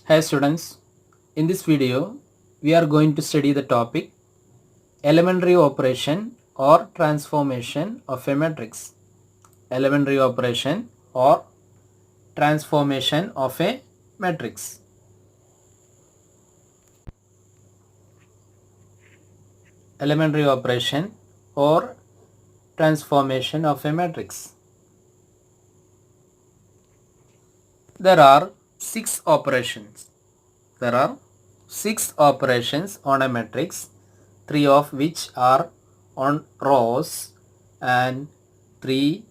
Hi students, in this video we are going to study the topic elementary operation or transformation of a matrix. Elementary operation or transformation of a matrix. Elementary operation or transformation of a matrix. There are 6 operations. There are 6 operations on a matrix, 3 of which are on rows and 3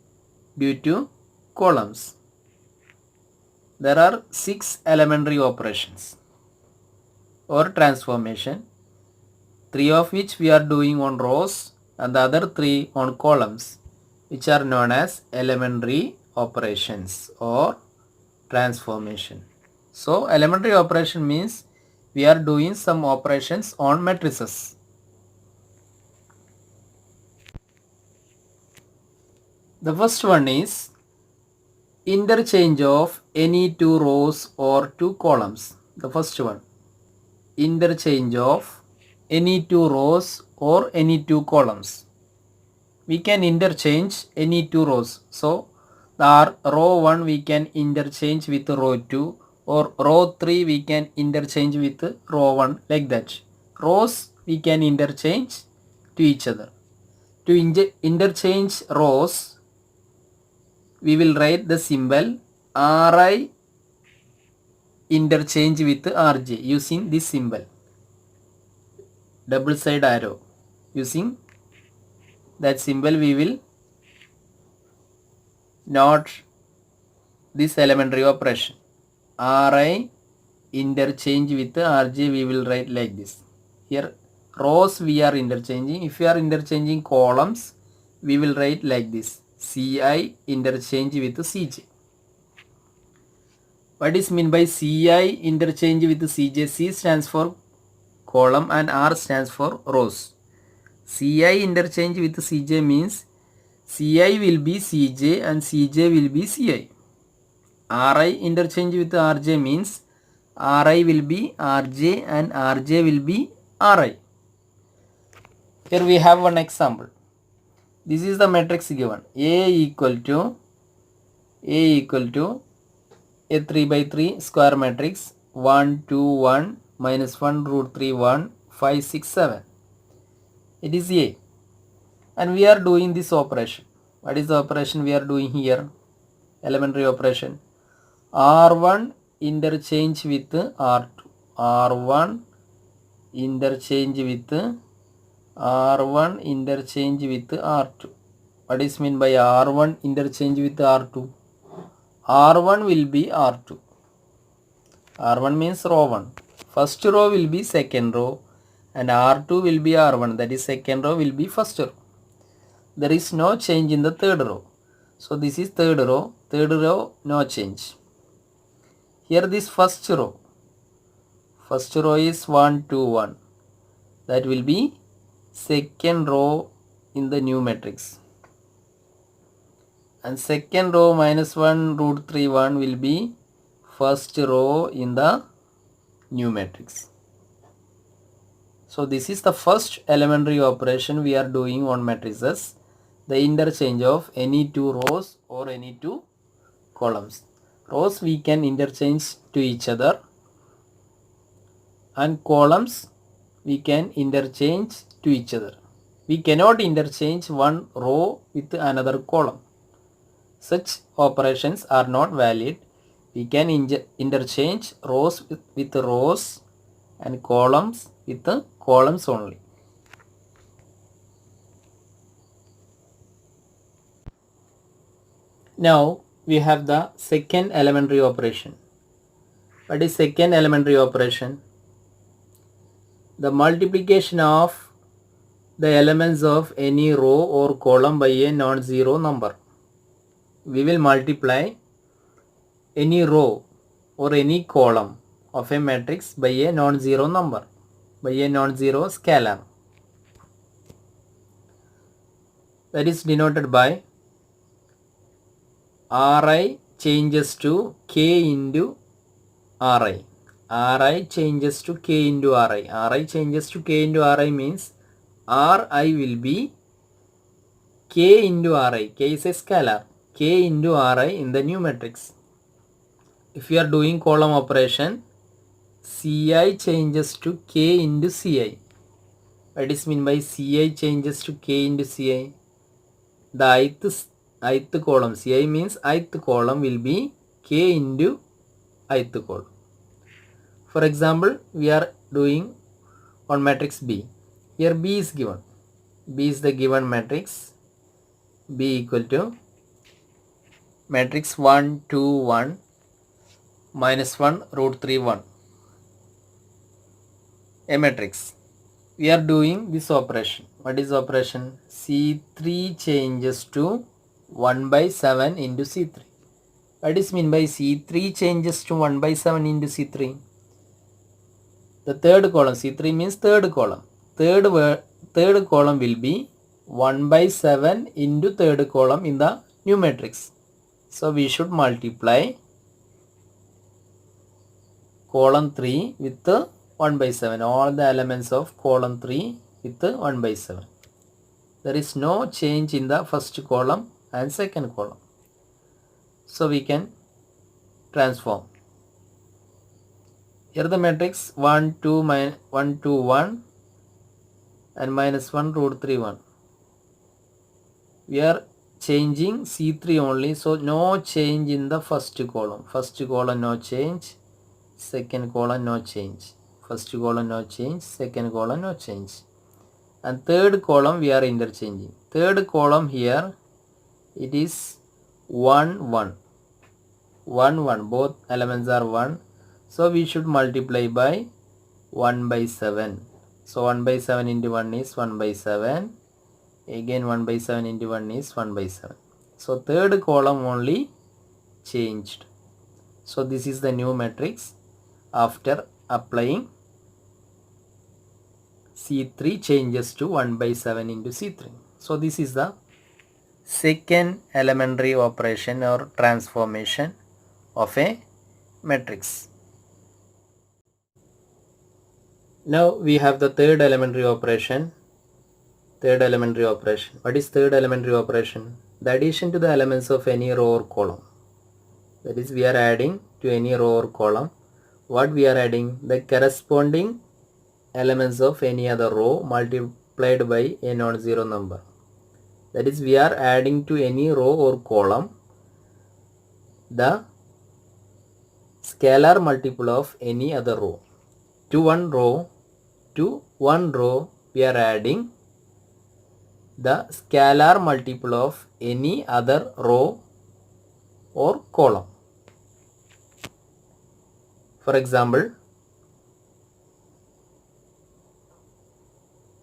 due to columns. There are 6 elementary operations or transformation, 3 of which we are doing on rows and the other 3 on columns, which are known as elementary operations or transformation. So elementary operation means we are doing some operations on matrices. The first one is interchange of any 2 rows or 2 columns. The first one, interchange of any 2 rows or any 2 columns. We can interchange any 2 rows. So the row 1 we can interchange with row 2, or row 3 we can interchange with row 1, like that. Rows we can interchange to each other. To interchange rows, we will write the symbol Ri interchange with Rj using this symbol, double side arrow. Using that symbol we will note this elementary operation. Ri interchange with Rj we will write like this. Here rows we are interchanging. If we are interchanging columns, we will write like this: Ci interchange with Cj. What is mean by Ci interchange with Cj? C stands for column and R stands for rows. Ci interchange with Cj means Ci will be Cj and Cj will be Ci. Ri interchange with Rj means Ri will be Rj and Rj will be Ri. Here we have one example. This is the matrix given. A equal to a 3 by 3 square matrix 1 2 1 minus 1 root 3 1 5 6 7. It is A, and we are doing this operation. What is the operation we are doing here? Elementary operation. R1 interchange with R2. R1 interchange with R1 interchange with R2. What is mean by R1 interchange with R2? R1 will be R2. R1 means row 1. First row will be second row and R2 will be R1, that is second row will be first row. There is no change in the third row. So this is third row no change. Here this first row is 1 2 1, that will be second row in the new matrix, and second row minus 1 root 3 1 will be first row in the new matrix. So this is the first elementary operation we are doing on matrices, the interchange of any 2 rows or any 2 columns. Rows we can interchange to each other, and columns we can interchange to each other. We cannot interchange one row with another column. Such operations are not valid. We can interchange rows with rows and columns with columns only. Now we have the second elementary operation. What is second elementary operation? The multiplication of the elements of any row or column by a non-zero number. We will multiply any row or any column of a matrix by a non-zero number, by a non-zero scalar. That is denoted by Ri changes to K into Ri. Ri changes to k into Ri. Ri changes to k into Ri means Ri will be k into Ri. K is a scalar. K into Ri in the new matrix. If you are doing column operation, Ci changes to k into Ci. What is mean by Ci changes to k into Ci? The ith column, Ci means ith column will be k into ith column. For example, we are doing on matrix B. Here B is given. B is the given matrix. B equal to matrix 1, 2, 1 minus 1 root 3, 1. A matrix. We are doing this operation. What is operation? C3 changes to 1 by 7 into C3. What is mean by C3 changes to 1 by 7 into C3? The third column, C3 means third column. Third column will be 1 by 7 into third column in the new matrix. So we should multiply column 3 with 1 by 7. All the elements of column 3 with 1 by 7. There is no change in the first column and second column. So we can transform. Here the matrix 1, 2, 1, 2, 1 and minus 1 root 3, 1. We are changing C3 only, so no change in the first column. First column no change, second column no change. First column no change, second column no change. And third column we are interchanging. Third column here it is 1, 1. 1, 1. Both elements are 1. So we should multiply by 1 by 7. So 1 by 7 into 1 is 1 by 7. Again 1 by 7 into 1 is 1 by 7. So third column only changed. So this is the new matrix after applying C3 changes to 1 by 7 into C3. So this is the second elementary operation or transformation of a matrix. Now we have the third elementary operation. Third elementary operation. What is third elementary operation? The addition to the elements of any row or column. That is, we are adding to any row or column. What we are adding? The corresponding elements of any other row multiplied by a non-zero number. That is, we are adding to any row or column the scalar multiple of any other row. To one row we are adding the scalar multiple of any other row or column. For example,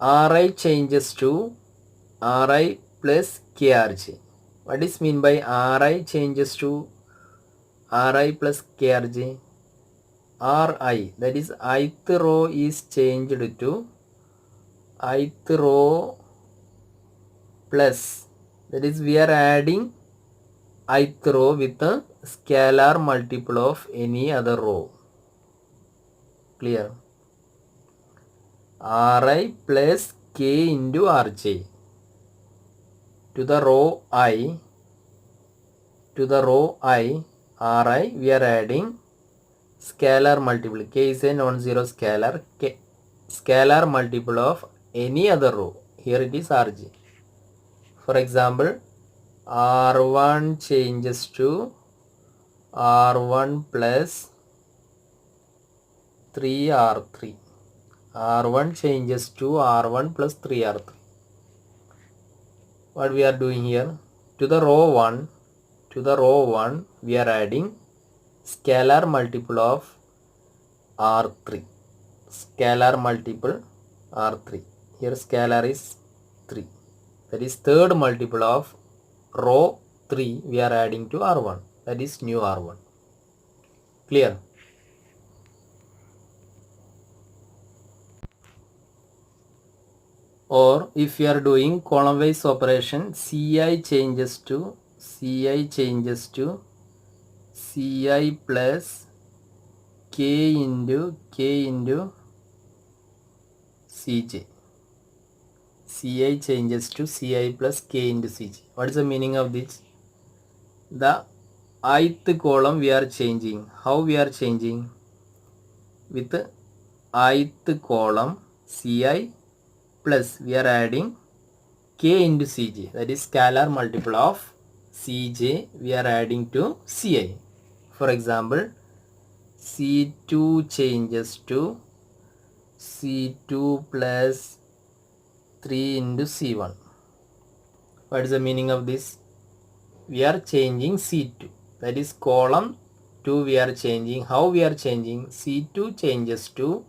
Ri changes to Ri plus KRJ. What is mean by Ri changes to Ri plus KRJ? Ri, that is ith row is changed to ith row plus, that is we are adding ith row with a scalar multiple of any other row. Clear? Ri plus k into Rj. To the row I, Ri, we are adding scalar multiple. K is a non-zero scalar. Scalar multiple of any other row. Here it is Rj. For example, R1 changes to R1 plus 3R3. R1 changes to R1 plus 3R3. What we are doing here? To the row 1, we are adding scalar multiple of R3. Scalar multiple R3. Here scalar is 3. That is third multiple of row 3 we are adding to R1. That is new R1. Clear? Or if you are doing column wise operation, Ci changes to Ci plus k into Cj. Ci changes to Ci plus k into Cj. What is the meaning of this? The ith column we are changing. How we are changing? With ith column Ci plus we are adding k into Cj. That is scalar multiple of Cj we are adding to Ci. For example, C2 changes to C2 plus 3 into C1. What is the meaning of this? We are changing C2. That is column 2 we are changing. How we are changing? C2 changes to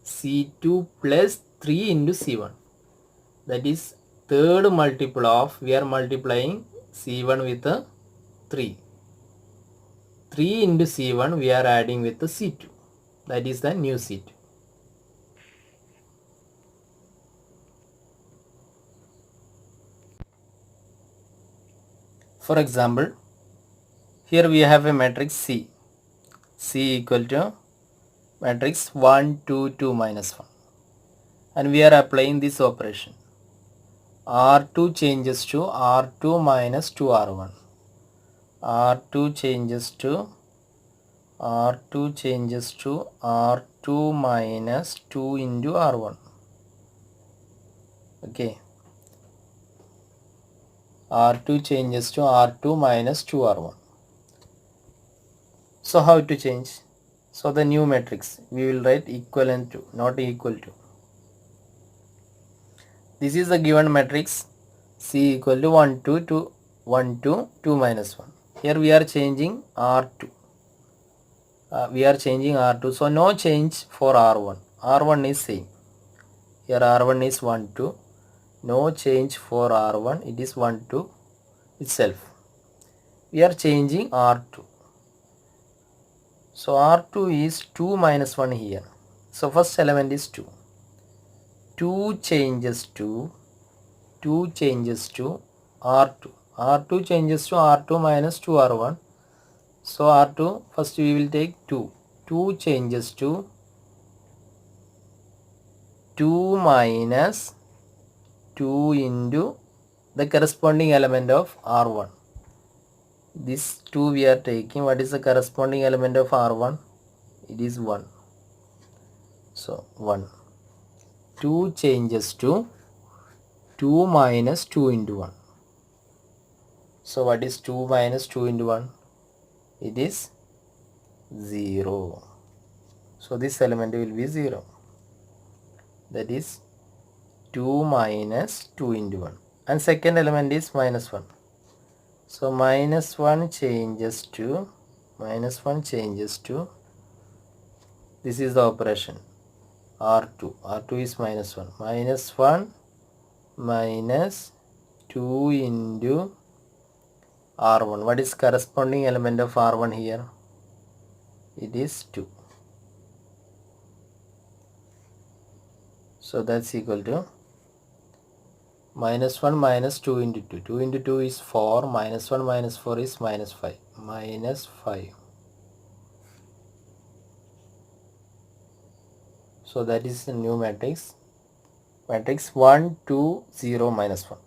C2 plus 3 into C1. That is third multiple of, we are multiplying C1 with 3. 3 into C1 we are adding with C2. That is the new C2. For example, here we have a matrix C. C equal to matrix 1, 2, 2 minus 1. And we are applying this operation. R2 changes to R2 minus 2R1. R2 changes to R2 minus 2 into R1. Okay. R2 changes to R2 minus 2R1. So how to change? So the new matrix we will write equivalent to, not equal to. This is the given matrix C equal to 1, 2, 2, 1, 2, 2 minus 1. Here we are changing R2. We are changing R2. So no change for R1. R1 is same. Here R1 is 1, 2. No change for R1. It is 1, 2 itself. We are changing R2. So R2 is 2 minus 1 here. So first element is 2. 2 changes to R2. R2 changes to R2 minus 2R1. So R2, first we will take 2. 2 changes to 2 minus 2 into the corresponding element of R1. This 2 we are taking. What is the corresponding element of R1? It is 1. So 1. 2 changes to 2 minus 2 into 1. So what is 2 minus 2 into 1? It is 0. So this element will be 0. That is 2 minus 2 into 1. And second element is minus 1. So minus 1 changes to, this is the operation, R2. R2 is minus 1. Minus 1 minus 2 into R1. What is corresponding element of R1 here? It is 2. So that's equal to minus 1 minus 2 into 2. 2 into 2 is 4. Minus 1 minus 4 is minus 5. Minus 5. So that is the new matrix. Matrix 1, 2, 0, minus 1.